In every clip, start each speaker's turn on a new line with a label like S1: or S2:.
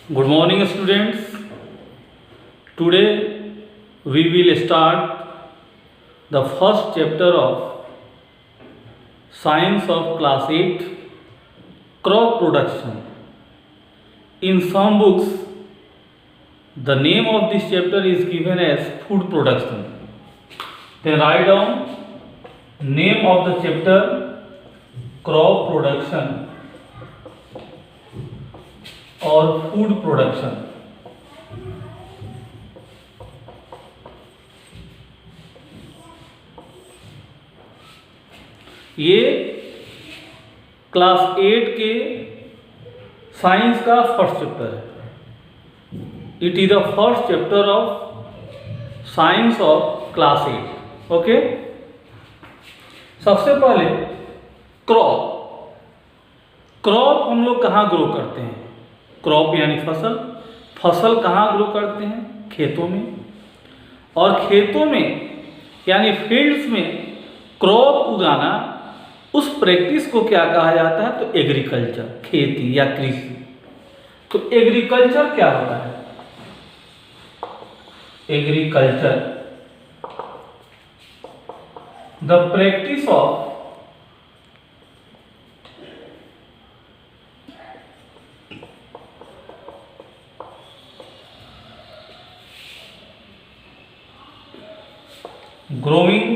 S1: Good morning, students. Today we will start the first chapter of Science of Class 8 Crop Production. In some books, the name of this chapter is given as Food Production. Then write down name of the chapter Crop Production और food production. ये class 8 के science का first chapter है। It is the first chapter of science of class 8। Okay, सबसे पहले crop हम लोग कहाँ ग्रो करते हैं? क्रॉप यानी फसल कहाँ ग्रो करते हैं? खेतों में। और खेतों में यानी फील्ड्स में क्रॉप उगाना, उस प्रैक्टिस को क्या कहा जाता है? तो एग्रीकल्चर, खेती या कृषि। तो एग्रीकल्चर क्या होता है? Agriculture the practice of growing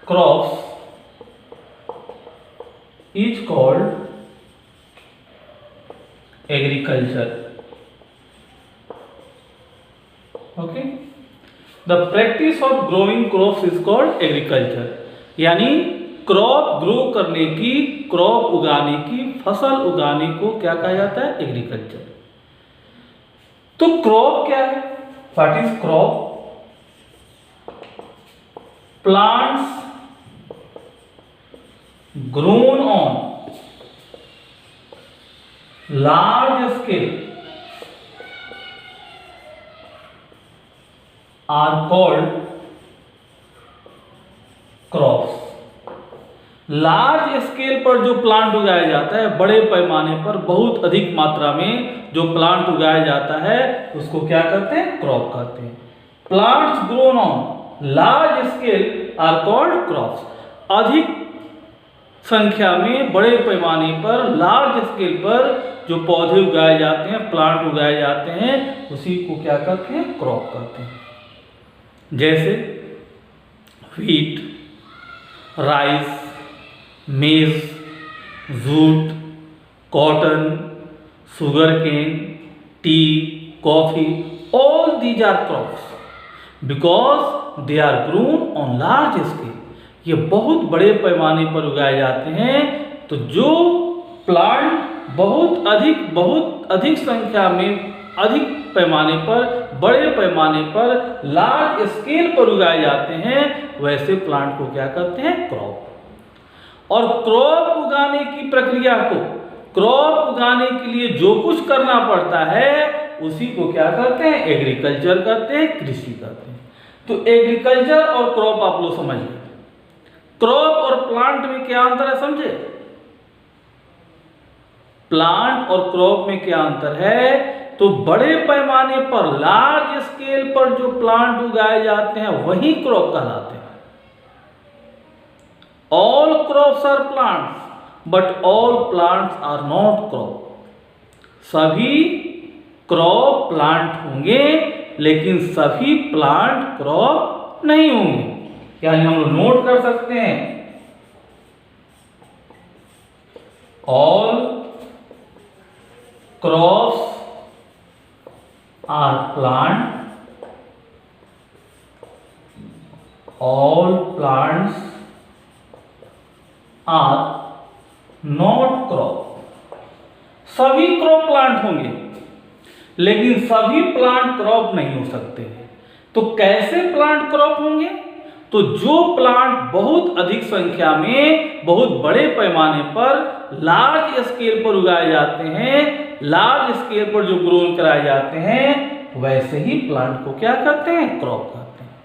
S1: crops is called agriculture. Okay, the practice of growing crops is called agriculture. यानी क्रॉप ग्रो करने की, क्रॉप उगाने की, फसल उगाने को क्या कहा जाता है? एग्रीकल्चर। तो क्रॉप क्या है? What is crop? Plants grown on large scale are called crops. Large scale पर जो प्लांट उगाया जाता है, बड़े पैमाने पर बहुत अधिक मात्रा में जो प्लांट उगाया जाता है, उसको क्या कहते हैं? क्रॉप कहते हैं। Plants grown on large scale are called crops. अधिक संख्या में, बड़े पैमाने पर, लार्ज स्केल पर जो पौधे उगाए जाते हैं, प्लांट उगाए जाते हैं, उसी को क्या कहते हैं? क्रॉप कहते हैं। जैसे wheat, rice, maize, jute, cotton, sugar cane, tea, coffee, all these are crops because they are grown on large scale. ये बहुत बड़े पैमाने पर उगाए जाते हैं। तो जो प्लांट बहुत अधिक संख्या में, अधिक पैमाने पर, बड़े पैमाने पर, लार्ज स्केल पर उगाए जाते हैं, वैसे प्लांट को क्या कहते हैं? क्रॉप। और क्रॉप उगाने की प्रक्रिया को, क्रॉप उगाने के लिए जो कुछ करना पड़ता है, उसी को क्या कहते हैं? एग्रीकल्चर कहते हैं, कृषि कहते हैं। तो एग्रीकल्चर और क्रॉप आप लोग समझिए। क्रॉप और प्लांट में क्या अंतर है, समझे? प्लांट और क्रॉप में क्या अंतर है? तो बड़े पैमाने पर, लार्ज स्केल पर जो प्लांट उगाए जाते हैं, वही क्रॉप कहलाते हैं। All crops are plants but all plants are not crop. सभी क्रॉप प्लांट होंगे, लेकिन सभी प्लांट क्रॉप नहीं होंगे। यानी हम लोग नोट कर सकते हैं, all crops are plant, all plants are not crop. सभी क्रॉप प्लांट होंगे, लेकिन सभी प्लांट क्रॉप नहीं हो सकते। तो कैसे प्लांट क्रॉप होंगे? तो जो प्लांट बहुत अधिक संख्या में, बहुत बड़े पैमाने पर, लार्ज स्केल पर उगाए जाते हैं, लार्ज स्केल पर जो ग्रो कराए जाते हैं, वैसे ही प्लांट को क्या कहते हैं? क्रॉप कहते हैं।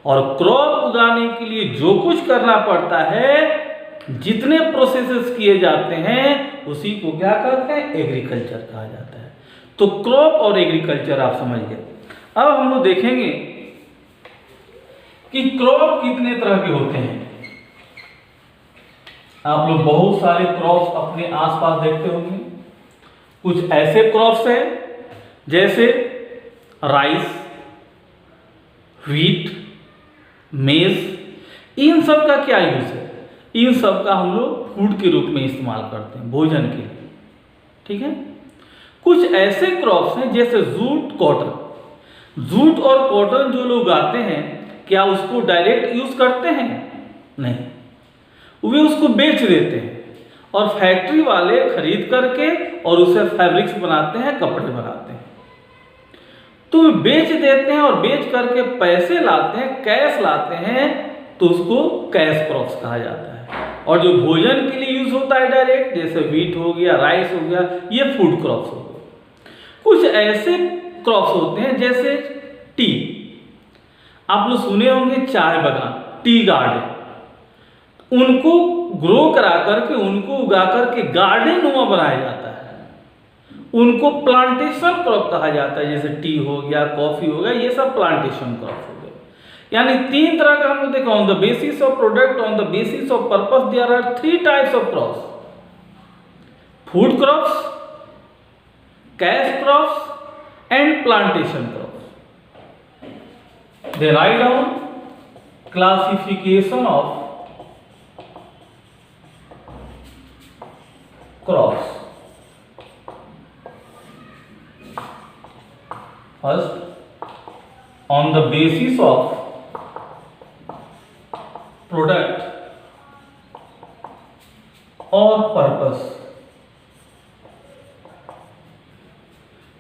S1: और क्रॉप उगाने के लिए जो कुछ करना पड़ता है, जितने प्रोसेसेस किए जाते हैं, उसी को क्या कहते हैं, एग्रीकल्चर कहा जाता है। तो क्रॉप और एग्रीकल्चर आप समझ गए। अब हम लोग देखेंगे कि क्रॉप कितने तरह के होते हैं। आप लोग बहुत सारे क्रॉप्स अपने आसपास देखते होंगे। कुछ ऐसे क्रॉप्स हैं जैसे राइस, व्हीट, मेज। इन सब का क्या यूज है, इन सब का हम लोग फूड के रूप में इस्तेमाल करते हैं, भोजन के लिए, ठीक है। कुछ ऐसे क्रॉप्स हैं जैसे जूट, कॉटन। जूट और कॉटन जो लोग उगाते हैं, क्या उसको डायरेक्ट यूज करते हैं? नहीं, वे उसको बेच देते हैं और फैक्ट्री वाले खरीद करके और उसे फैब्रिक्स बनाते हैं, कपड़े बनाते हैं। तो वे बेच देते हैं और बेच करके पैसे लाते हैं, कैश लाते हैं, तो उसको कैश क्रॉप्स कहा जाता है। और जो भोजन के लिए यूज होता है डायरेक्ट, जैसे व्हीट हो गया, राइस हो गया, ये फूड क्रॉप्स हो गए। कुछ ऐसे क्रॉप्स होते हैं जैसे टी। आप लोग सुने होंगे चाय बागान, टी गार्डन। उनको ग्रो करा करके, उनको उगा करके गार्डन नुमा बनाया जाता है, उनको प्लांटेशन क्रॉप कहा जाता है। जैसे टी हो गया, कॉफी हो गया, ये सब प्लांटेशन क्रॉप हो गए। यानी तीन तरह का हम लोग देखा, on the basis of product, on the basis of purpose, there are three types of crops: food crops, cash crops and plantation crops. They write down classification of crops. First, on the basis of product or purpose,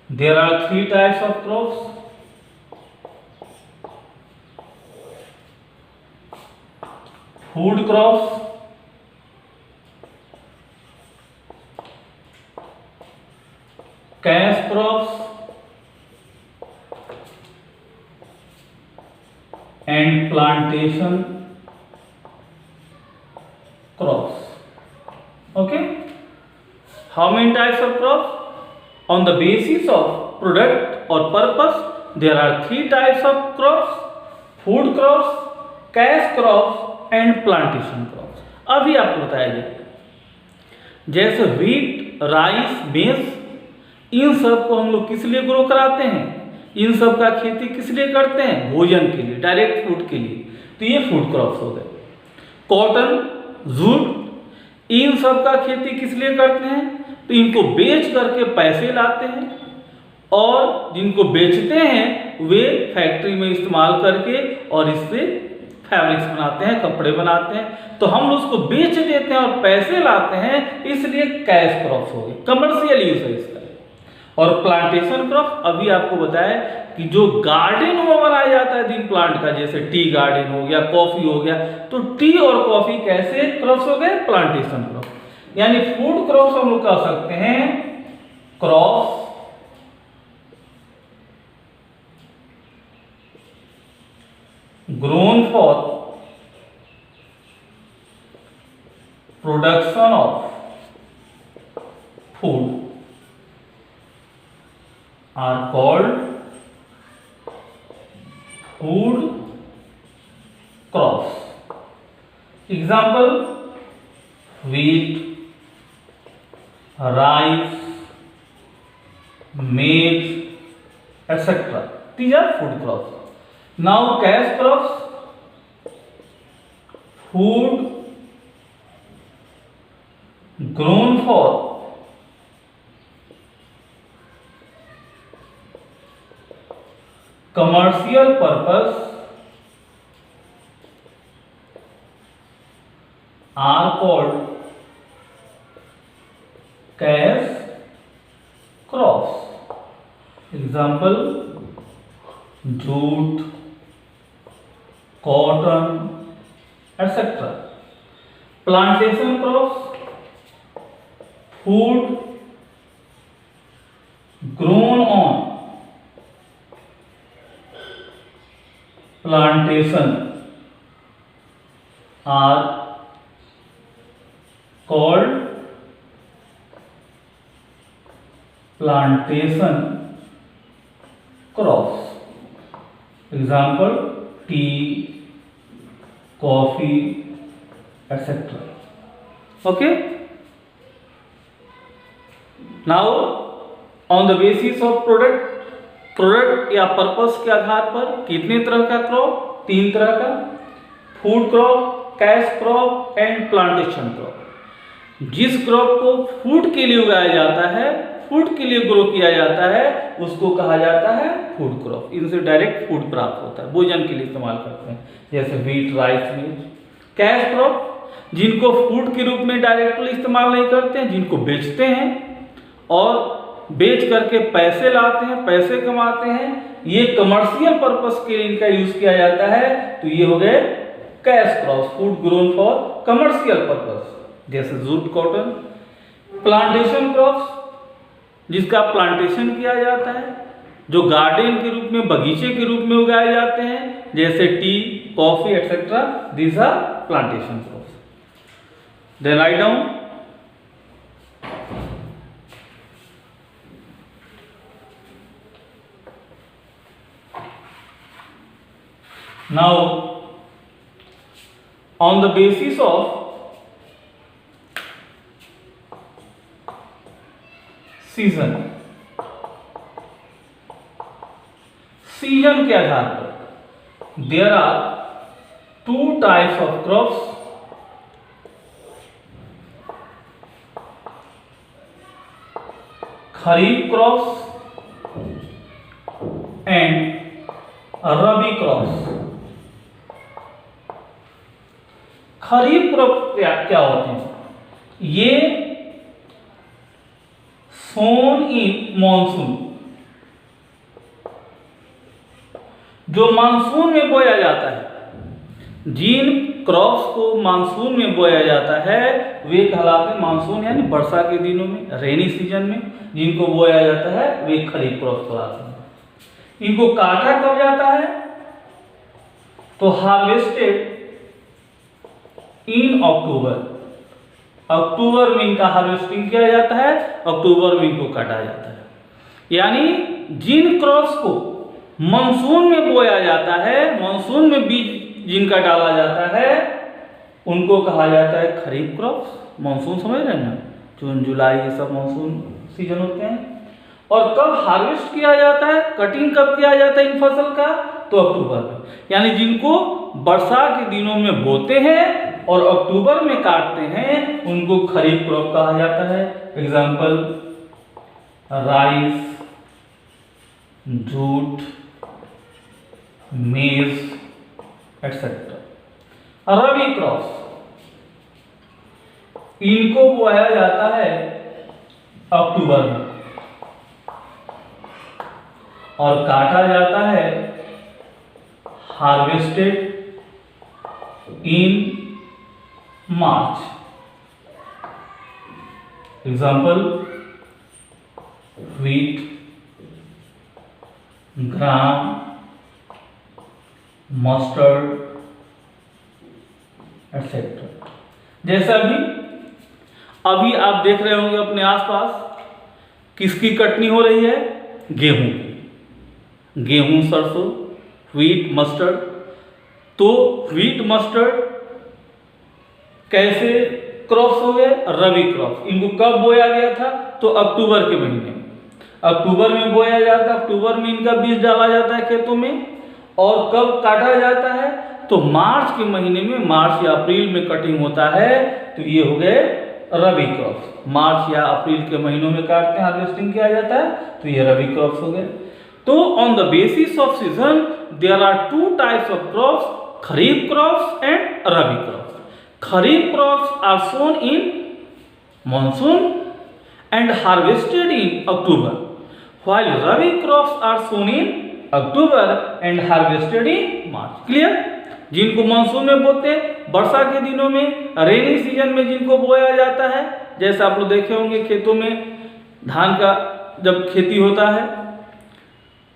S1: there are three types of crops: food crops, cash crops and plantation crops. Okay, how many types of crops? On the basis of product or purpose, there are three types of crops: food crops, cash crops and plantation crops. अभी आपको बताया जाए, जैसे wheat, rice, मेज, इन सब को हम लोग किस लिए ग्रो कराते हैं, इन सब का खेती किस लिए करते हैं, भोजन के लिए, डायरेक्ट फूड के लिए। तो ये फूड क्रॉप्स हो गए। कॉटन, जूट, इन सब का खेती किस लिए करते हैं, तो इनको बेच करके पैसे लाते हैं और जिनको बेचते हैं वे फैक्ट्री में इस्तेमाल करके और इससे फैब्रिक्स बनाते हैं, कपड़े बनाते हैं। तो हम उसको बेच देते हैं और पैसे लाते हैं, इसलिए कैश क्रॉप्स हो गए, कमर्शियल यूज है इसका। और प्लांटेशन क्रॉप अभी आपको बताया कि जो गार्डन वो बनाया जाता है दिन प्लांट का, जैसे टी गार्डन हो गया, कॉफी हो गया, तो टी और कॉफी कैसे क्रॉप्स हो गए, प्लांटेशन क्रॉप। यानी फूड क्रॉप्स हम लोग कह सकते हैं crops grown for production of food are called food crops. Example: wheat, rice, maize, etc. These are food crops. Now cash crops: food grown for commercial purpose are called cash crops. Example: jute, cotton, etc. Plantation crops: food grown on plantation are called plantation crops, example T, coffee etcetera. Okay, now on the basis of product या purpose के आधार पर कितने तरह का crop? 3 तरह का, food crop, cash crop and plantation crop. जिस क्रॉप को फूड के लिए उगाया जाता है, फूड के लिए ग्रो किया जाता है, उसको कहा जाता है फूड क्रॉप। इनसे डायरेक्ट फूड प्राप्त होता है, भोजन के लिए इस्तेमाल करते हैं, जैसे व्हीट, राइस, मिर्च। कैश क्रॉप, जिनको फूड के रूप में डायरेक्टली इस्तेमाल नहीं करते हैं, जिनको बेचते हैं और बेच करके पैसे लाते हैं, पैसे कमाते हैं, ये कमर्शियल पर्पस के लिए इनका यूज किया जाता है। तो ये हो गए cash crops, food grown for commercial purpose, जैसे जूट, कॉटन। प्लांटेशन क्रॉप्स, जिसका प्लांटेशन किया जाता है, जो गार्डन के रूप में, बगीचे के रूप में उगाए जाते हैं, जैसे tea, coffee etcetera. These are plantation crops. Then write down now on the basis of season के आधार पर there are 2 types of crops, kharif crops and rabi crops. Kharif crop क्या होते हैं? ये सोन इन मॉनसून, जो मानसून में बोया जाता है। जिन क्रॉप्स को मानसून में बोया जाता है वे कहलाते हैं मानसून यानी वर्षा के दिनों में, रेनी सीजन में जिनको बोया जाता है वे खरीफ क्रॉप्स कहलाते हैं। इनको काटा कब जाता है? तो हार्वेस्टेड इन अक्टूबर। अक्टूबर में इनका हार्वेस्टिंग किया जाता है, अक्टूबर में इनको काटा जाता है। यानी जिन क्रॉप्स को मानसून में बोया जाता है, मानसून में बीज जिनका डाला जाता है, उनको कहा जाता है खरीफ क्रॉप्स। मानसून समझ रहे हैं ना, जून जुलाई ये सब मानसून सीजन होते हैं। और कब हार्वेस्ट किया जाता है, कटिंग कब किया जाता है इन फसल का? तो अक्टूबर में। यानी जिनको वर्षा के दिनों में बोते हैं और अक्टूबर में काटते हैं, उनको खरीफ क्रॉप कहा जाता है। एग्जाम्पल राइस, जूट, मेज एटसेट्रा। रबी क्रॉप्स, इनको बोया जाता है अक्टूबर में और काटा जाता है हार्वेस्टेड इन मार्च। एग्जाम्पल व्हीट, ग्राम, मस्टर्ड एटसेट्रा। जैसा अभी आप देख रहे होंगे अपने आसपास किसकी कटनी हो रही है? गेहूं की। गेहूं, सरसों, व्हीट, मस्टर्ड। तो व्हीट, मस्टर्ड कैसे क्रॉप्स हो गए? रबी क्रॉप्स। इनको कब बोया गया था? तो अक्टूबर के महीने में। अक्टूबर में बोया जाता है, अक्टूबर में इनका बीज डाला जाता है खेतों में। और कब काटा जाता है? तो मार्च के महीने में, मार्च या अप्रैल में कटिंग होता है। तो ये हो गए रबी क्रॉप्स। मार्च या अप्रैल के महीनों में काटते हैं, हार्वेस्टिंग किया जाता है, तो ये रबी क्रॉप्स हो गए। तो on the basis of season there are 2 types of crops, kharif crops and rabi crops. Kharif crops are sown in monsoon and harvested in October, while rabi crops are sown in October and harvested in March. Clear? जिनको monsoon में बोते, वर्षा के दिनों में, rainy season में जिनको बोया जाता है, जैसे आप लोग देखे होंगे खेतों में धान का जब खेती होता है,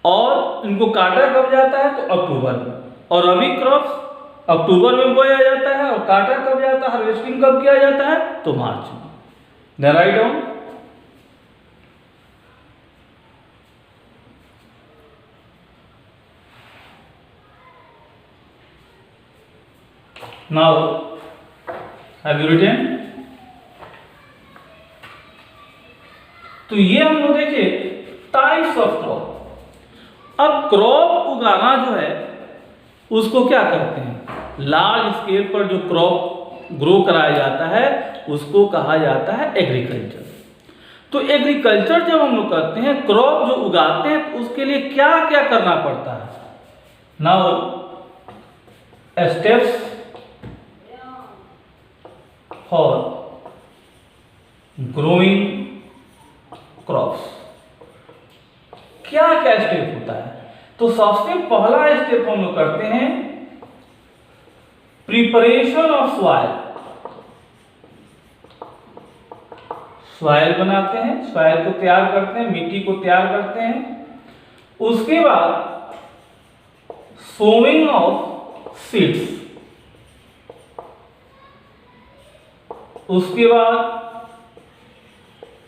S1: और इनको काटा कब जाता है? तो अक्टूबर में। और रबी क्रॉप्स अक्टूबर में बोया जाता है और काटा कब जाता है, हार्वेस्टिंग कब किया जाता है? तो मार्च में। Right down now have you written? तो ये हम लोग देखिए टाइप्स ऑफ क्रॉप। अब क्रॉप उगाना जो है उसको क्या कहते हैं? लार्ज स्केल पर जो क्रॉप ग्रो कराया जाता है उसको कहा जाता है एग्रीकल्चर। तो एग्रीकल्चर जब हम लोग करते हैं, क्रॉप जो उगाते हैं, तो उसके लिए क्या क्या करना पड़ता है? Now steps for growing crops. क्या क्या स्टेप होता है? तो सबसे पहला स्टेप हम लोग करते हैं प्रिपरेशन ऑफ सॉइल। सॉइल बनाते हैं, सॉइल को तैयार करते हैं, मिट्टी को तैयार करते हैं। उसके बाद सोइंग ऑफ सीड्स। उसके बाद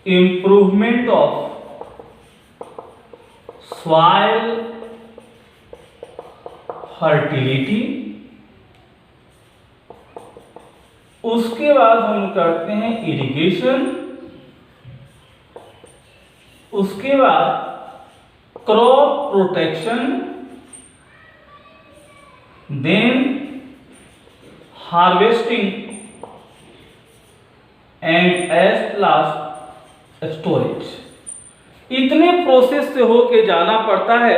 S1: इंप्रूवमेंट ऑफ सॉइल फर्टिलिटी। उसके बाद हम करते हैं इरिगेशन। उसके बाद crop protection, then harvesting and at last storage. इतने प्रोसेस से होके जाना पड़ता है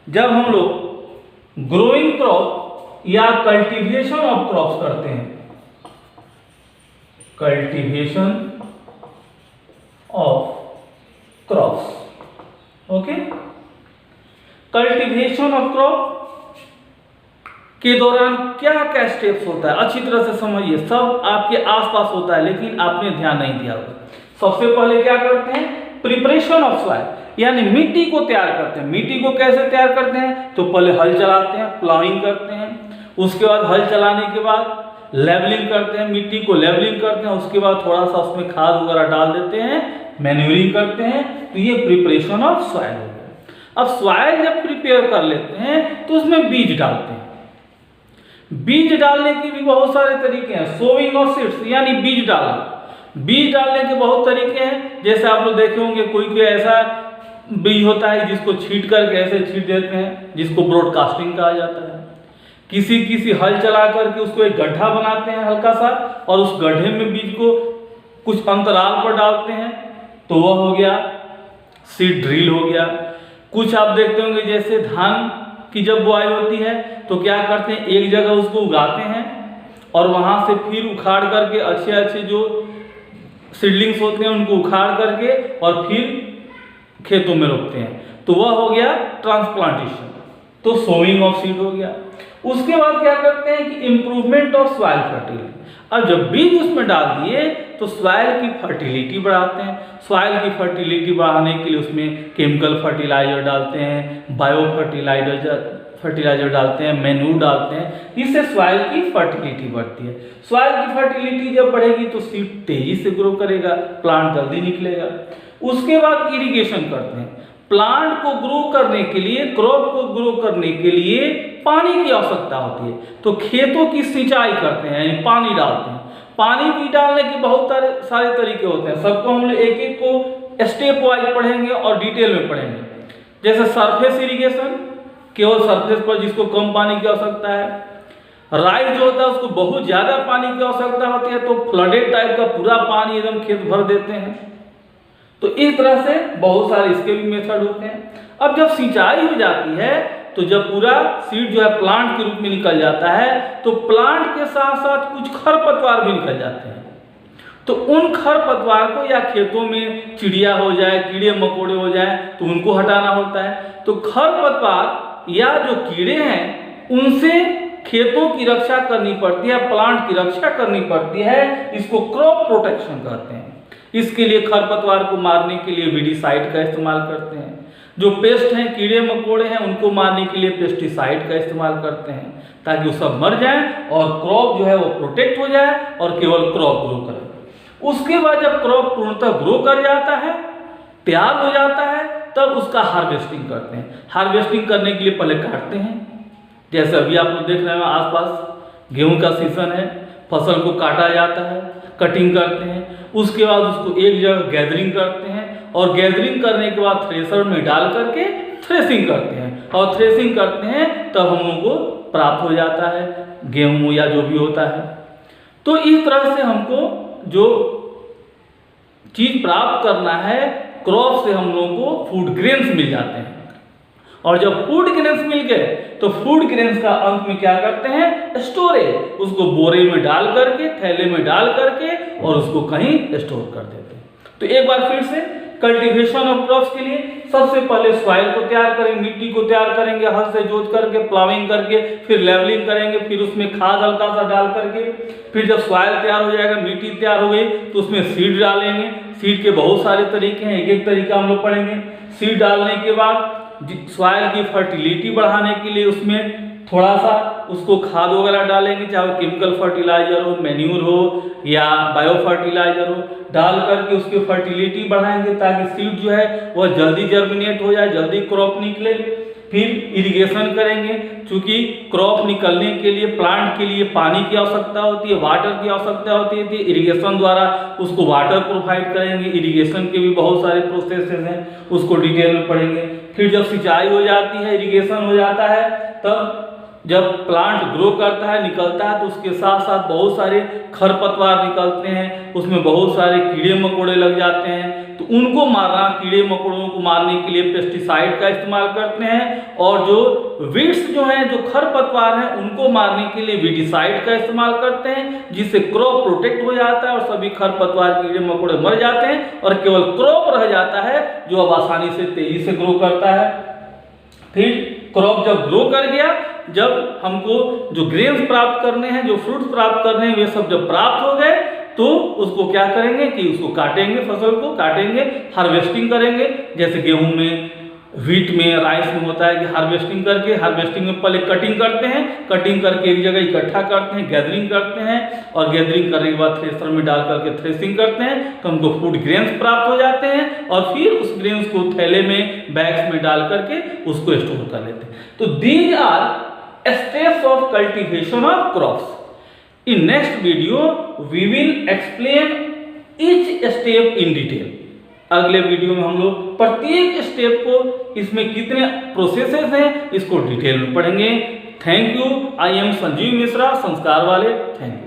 S1: जब हम लोग ग्रोइंग क्रॉप या कल्टीवेशन ऑफ क्रॉप्स करते हैं। Cultivation of crops, okay. Cultivation of crop के दौरान क्या क्या स्टेप्स होता है अच्छी तरह से समझिए। सब आपके आसपास होता है लेकिन आपने ध्यान नहीं दिया होगा। सबसे पहले क्या करते हैं? प्रिपरेशन ऑफ सॉइल, यानी मिट्टी को तैयार करते हैं। मिट्टी को कैसे तैयार करते हैं? तो पहले हल चलाते हैं, प्लाइंग करते हैं। उसके बाद हल चलाने के बाद लेवलिंग करते हैं, मिट्टी को लेवलिंग करते हैं। उसके बाद थोड़ा सा उसमें खाद वगैरह डाल देते हैं, मैन्यूरिंग करते हैं। तो ये प्रिपरेशन ऑफ सॉइल हो गया। अब सॉइल जब प्रिपेयर कर लेते हैं तो उसमें बीज डालते हैं। बीज डालने के भी बहुत सारे तरीके हैं। सोइंग ऑफ सीड्स यानी बीज डालना। बीज डालने के बहुत तरीके हैं। जैसे आप लोग देखे होंगे कोई ऐसा बीज होता है जिसको छीट करके ऐसे छीट देते हैं, जिसको ब्रॉडकास्टिंग कहा जाता है। किसी हल चला करके उसको एक गड्ढा बनाते हैं हल्का सा, और उस गड्ढे में बीज को कुछ अंतराल पर डालते हैं, तो वह हो गया सीड ड्रिल हो गया। कुछ आप देखते होंगे जैसे धान की जब बुआई होती है तो क्या करते हैं, एक जगह उसको उगाते हैं और वहां से फिर उखाड़ करके अच्छे अच्छे जो सीडलिंग्स होते हैं उनको उखाड़ करके और फिर खेतों में रोपते हैं, तो वह हो गया ट्रांसप्लांटेशन। तो सोइंग ऑफ सीड हो गया। उसके बाद क्या करते हैं कि इंप्रूवमेंट ऑफ सॉइल फर्टिलिटी। अब जब बीज उसमें डाल दिए तो सॉइल की फर्टिलिटी बढ़ाते हैं। सॉइल की फर्टिलिटी बढ़ाने के लिए उसमें केमिकल फर्टिलाइजर डालते हैं, बायो फर्टिलाइजर डालते हैं, मैन्यूर डालते हैं। इससे सॉइल की फर्टिलिटी बढ़ती है। सॉइल की फर्टिलिटी जब बढ़ेगी तो सीड तेजी से ग्रो करेगा, प्लांट जल्दी निकलेगा। उसके बाद इरिगेशन करते हैं। प्लांट को ग्रो करने के लिए, क्रॉप को ग्रो करने के लिए पानी की आवश्यकता होती है, तो खेतों की सिंचाई करते हैं, यानी पानी डालते हैं। पानी भी डालने के बहुत सारे तरीके होते हैं। सबको हम लोग एक एक को स्टेप वाइज पढ़ेंगे और डिटेल में पढ़ेंगे। जैसे सरफेस इरिगेशन, केवल सरफेस पर जिसको कम पानी की आवश्यकता है। राइज जो होता है उसको बहुत ज़्यादा पानी की आवश्यकता होती है, तो फ्लडेड टाइप का पूरा पानी एकदम खेत भर देते हैं। तो इस तरह से बहुत सारे इसके भी मेथड होते हैं। अब जब सिंचाई हो जाती है तो जब पूरा सीड जो है प्लांट के रूप में निकल जाता है, तो प्लांट के साथ साथ कुछ खरपतवार भी निकल जाते हैं। तो उन खरपतवार को या खेतों में चिड़िया हो जाए, कीड़े मकोड़े हो जाए, तो उनको हटाना होता है। तो खरपतवार या जो कीड़े हैं उनसे खेतों की रक्षा करनी पड़ती है, प्लांट की रक्षा करनी पड़ती है। इसको क्रॉप प्रोटेक्शन कहते हैं। इसके लिए खरपतवार को मारने के लिए वीडीसाइड का इस्तेमाल करते हैं। जो पेस्ट हैं, कीड़े मकोड़े हैं, उनको मारने के लिए पेस्टिसाइड का इस्तेमाल करते हैं, ताकि वो सब मर जाएं और क्रॉप जो है वो प्रोटेक्ट हो जाए और केवल क्रॉप ग्रो करे। उसके बाद जब क्रॉप पूर्णतः ग्रो कर जाता है, तैयार हो जाता है, तब उसका हार्वेस्टिंग करते हैं। हार्वेस्टिंग करने के लिए पहले काटते हैं, जैसे अभी आप लोग देख रहे हैं आसपास गेहूं का सीजन है, फसल को काटा जाता है, कटिंग करते हैं, उसके बाद उसको एक जगह गैदरिंग करते हैं और गैदरिंग करने के बाद थ्रेशर में डाल करके थ्रेसिंग करते हैं और थ्रेसिंग करते हैं तब हम लोगों को प्राप्त हो जाता है गेहूं या जो भी होता है। तो इस तरह से हमको जो चीज प्राप्त करना है क्रॉप से हम लोगों को फूड ग्रेन्स मिल जाते हैं और जब फूड ग्रेन्स मिल गए तो फूड ग्रेन्स का अंत में क्या करते हैं, स्टोरेज, उसको बोरे में डाल करके, थैले में डाल करके और उसको कहीं स्टोर कर देते हैं। तो एक बार फिर से कल्टीवेशन ऑफ क्रॉप्स के लिए सबसे पहले सॉइल को तैयार करेंगे, मिट्टी को तैयार करेंगे, हल से जोत करके, प्लाविंग करके, फिर लेवलिंग करेंगे, फिर उसमें खाद हल्का सा डाल करके, फिर जब सॉइल तैयार हो जाएगा, मिट्टी तैयार हो गई तो उसमें सीड डालेंगे। सीड के बहुत सारे तरीके हैं, एक एक तरीका हम लोग पढ़ेंगे। सीड डालने के बाद सॉइल की फर्टिलिटी बढ़ाने के लिए उसमें थोड़ा सा उसको खाद वगैरह डालेंगे, चाहे वो केमिकल फर्टिलाइजर हो, मैन्यूर हो या बायो फर्टिलाइजर हो, डाल करके उसकी फर्टिलिटी बढ़ाएंगे ताकि सीड जो है वह जल्दी जर्मिनेट हो जाए, जल्दी क्रॉप निकले। फिर इरिगेशन करेंगे, क्योंकि क्रॉप निकलने के लिए, प्लांट के लिए पानी की आवश्यकता होती है, वाटर की आवश्यकता होती है। इरिगेशन द्वारा उसको वाटर प्रोवाइड करेंगे। इरिगेशन के भी बहुत सारे प्रोसेसेस हैं, उसको डिटेल में पढ़ेंगे। फिर जब सिंचाई हो जाती है, इरिगेशन हो जाता है, तब जब प्लांट ग्रो करता है, निकलता है, तो उसके साथ साथ बहुत सारे खरपतवार निकलते हैं, उसमें बहुत सारे कीड़े मकोड़े लग जाते हैं, तो उनको मारना, कीड़े मकोड़ों को मारने के लिए पेस्टिसाइड का इस्तेमाल करते हैं। और जो वीड्स जो हैं, जो खरपतवार हैं, उनको मारने के लिए वीडिसाइड का इस्तेमाल करते हैं, जिससे क्रॉप प्रोटेक्ट हो जाता है और सभी खरपतवार, कीड़े मकोड़े मर जाते हैं और केवल क्रॉप रह जाता है जो अब आसानी से, तेजी से ग्रो करता है। फिर क्रॉप जब ग्रो कर गया, जब हमको जो ग्रेन्स प्राप्त करने हैं, जो फ्रूट्स प्राप्त करने हैं, वे सब जब प्राप्त हो गए तो उसको क्या करेंगे कि उसको काटेंगे, फसल को काटेंगे, हार्वेस्टिंग करेंगे। जैसे गेहूं में, व्हीट में, राइस में होता है कि हार्वेस्टिंग करके, हार्वेस्टिंग में पहले कटिंग करते हैं, कटिंग करके एक जगह इकट्ठा करते हैं, गैदरिंग करते हैं और गैदरिंग करने के बाद थ्रेशर में डाल करके थ्रेसिंग करते हैं, तो हमको फूड ग्रेन्स प्राप्त हो जाते हैं और फिर उस ग्रेन्स को थैले में, बैग्स में डाल करके उसको स्टोर कर लेते हैं। तो these are steps of cultivation of crops. In next video we will explain each step in detail. अगले वीडियो में हम लोग प्रत्येक स्टेप को, इसमें कितने प्रोसेसेस हैं, इसको डिटेल में पढ़ेंगे। Thank you. I am Sanjeev Mishra, संस्कार वाले। Thank you.